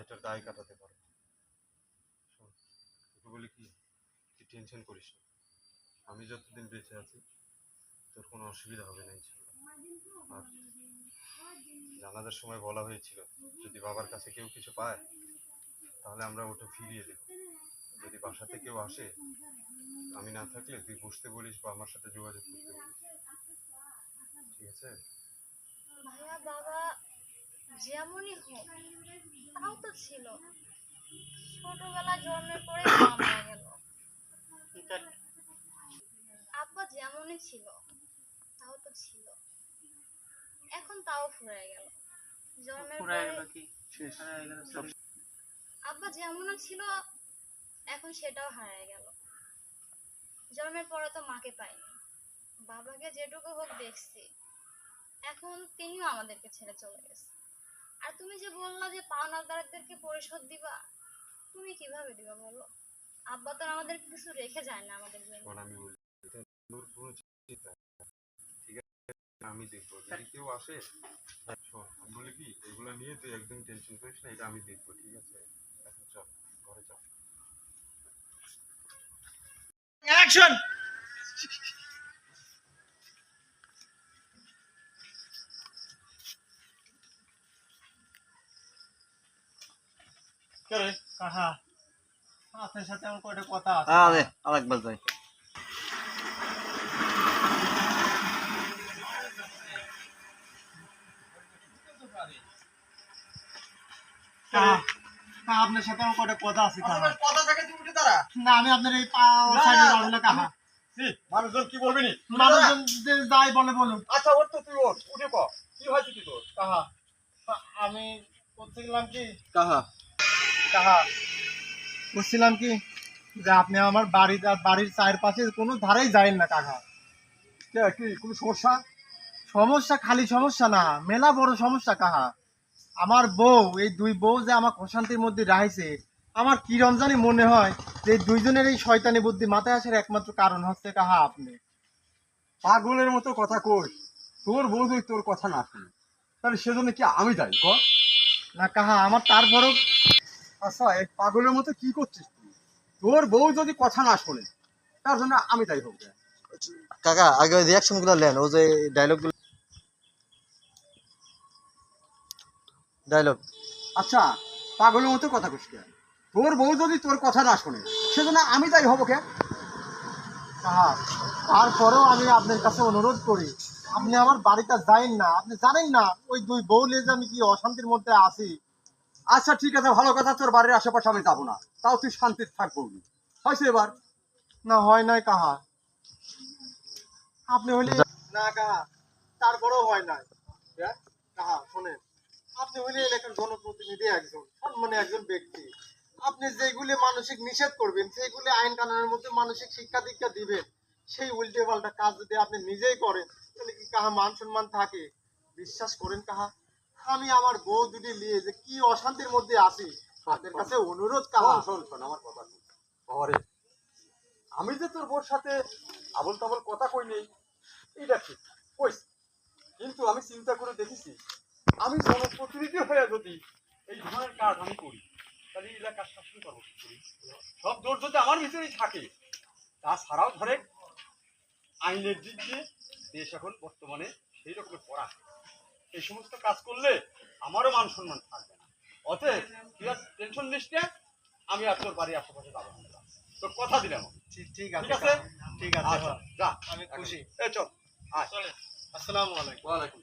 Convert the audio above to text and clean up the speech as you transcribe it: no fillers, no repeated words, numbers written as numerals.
এটার দায় কাটাতে পারো। তোকে বলি কি, তুই টেনশন করিস না, আমি যতদিন বেঁচে আছি তোর কোনো অসুবিধা হবে না ইনশাল্লাহ। আর জানাজার সময় বলা হয়েছিল যদি বাবার কাছে কেউ কিছু পায় তাহলে আমরা ওটা ফিরিয়ে দেব। যদি বাসাতে কেউ আসে, আমি না থাকলে তুই বসতে বলিস বা আমার সাথে যোগাযোগ করতে বলিস, ঠিক আছে? ভাইয়া বাবা যেমনই হোক তাও তো ছিল, ছোটবেলা জন্মের পরে মা মারা গেল। আব্বা যেমনই ছিল তাও তো ছিল, এখন তাও ফুরায় গেল। জন্মের পরে আব্বা যেমনও ছিল এখন সেটাও হারায় গেল। জন্মের পরে তো মাকে পাইনি, বাবাকে যেটুকু হোক দেখছি, এখন তিনিও আমাদেরকে ছেড়ে চলে গেছে। আর তুমি যে বললা যে পাওনাদারদেরকে পরিশোধ দিবা, তুমি কিভাবে দিবা বলো? আব্বা তো আমাদের কিছু রেখে যায় না আমাদের জন্য। আমি বলি তোর কোনো চিন্তা, ঠিক আছে, আমি দেখবো যদি কেউ আসে। শোন, আমি বলি কি, এগুলো নিয়ে তুই একদম টেনশন করিস না, এটা আমি দেখবো, ঠিক আছে? এখন চল ঘরে চল। অ্যাকশন। কে রে? কাহা আপনার সাথে আমার কয়টা কথা আছে। আরে আরেকবার যাই। কাহা আপনার সাথে আমার কয়টা কথা আছে। কাহা কথা থেকে তুই উঠে দাঁড়া। না, আমি আপনার এই সাইডে দাঁড়াবো না। কাহা মানুষজন কি বলবি নি? মানুষজন যে যাই বলে বলুন। আচ্ছা ওর তো তুই ওঠ, উঠে ক কি হয়েছে কি তোর? কাহা আমি বলছিলাম কি, কাহা কাহা বলছিলাম কি যে আপনি আমার বাড়ির চারপাশে কোনো ধারেই যাইন না। কাহা কি কোনো সমস্যা? সমস্যা খালি সমস্যা না, মেলা বড় সমস্যা। কাহা আমার বউ, এই দুই বউ যে আমার অশান্তির মধ্যে রাইছে, আমার কি রমজানি মনে হয় যে দুইজনের এই শয়তানি বুদ্ধি মাথায় আসার একমাত্র কারণ হচ্ছে কাহা আপনি। পাগলের মতো কথা কই। তোর বউ যদি তোর কথা না শুনে তাহলে সেজন্য কি আমি যাই ক? না কাহা, আমার তারপরও। আচ্ছা এই পাগলের মতো কি করছিস তুই? তোর বউ যদি কথা না শোনে তার জন্য আমি যাই হোক। কাকা আগে রিয়াকশন গুলো নেন, ও যে ডায়লগ আচ্ছা পাগলের মতো কথা কইস কেন? তোর বউ যদি তোর কথা না শোনে সেজন্য আমি যাই হবো কে? কাহা তারপরেও আমি আপনার কাছে অনুরোধ করি, আপনি আমার বাড়িতে যাইন না। আপনি জানেন না ওই দুই বউ নিয়ে যে আমি কি অশান্তির মধ্যে আছি। আচ্ছা ঠিক আছে, ভালো কথা, তোর বাড়ির আশেপাশে আমি যাবো না, তাও তুই শান্তিতে থাকবো। হয়েছে এবার? না হয় নাই কাহা, আপনি হইলে না কাহা, তারপরেও হয় নাই। কাহা শোনেন, আপনি হইলে এলাকার জনপ্রতিনিধি, একজন সম্মানী একজন ব্যক্তি। আপনি যেগুলি মানসিক নিষেধ করবেন, সেইগুলি আইন কানুনের মধ্যে মানসিক শিক্ষা দীক্ষা দিবেন, সেই উল্টে পাল্টা কাজ যদি আপনি নিজেই করেন তাহলে কি কাহা মান সম্মান থাকে? বিশ্বাস করেন কাহা, আমি আমার বউ দুটি নিয়ে যে কি অশান্তির মধ্যে আছি, আপনার কাছে অনুরোধ কাহা। শোন শোন আমার কথা শোন। বাবারে, আমি যে তোর বউর সাথে আবল তাবল কথা কই নেই এটা ঠিক কইস, কিন্তু আমি চিন্তা করে দেখেছি আমি জনপ্রতিনিধি হয়ে যদি এই ধরনের কাজ আমি করি তাহলে এলাকার শাসন করবো কি করি? সব দোষ যদি আমার ভিতরেই থাকে। তাছাড়াও ধরে আইনের দিক দিয়ে দেশ এখন বর্তমানে সেই রকমের পড়া, এই সমস্ত কাজ করলে আমারও মান সম্মান থাকবে না। অতএব তুই আর টেনশন নিস না, আমি আর তোর বাড়ির আশেপাশে যাবো না, তোর কথা দিলাম। ঠিক ঠিক আছে, আছে, ঠিক আছে, আচ্ছা যা, আমি খুশি। এই চল আয়। আসসালামু আলাইকুম। ওয়ালাইকুম।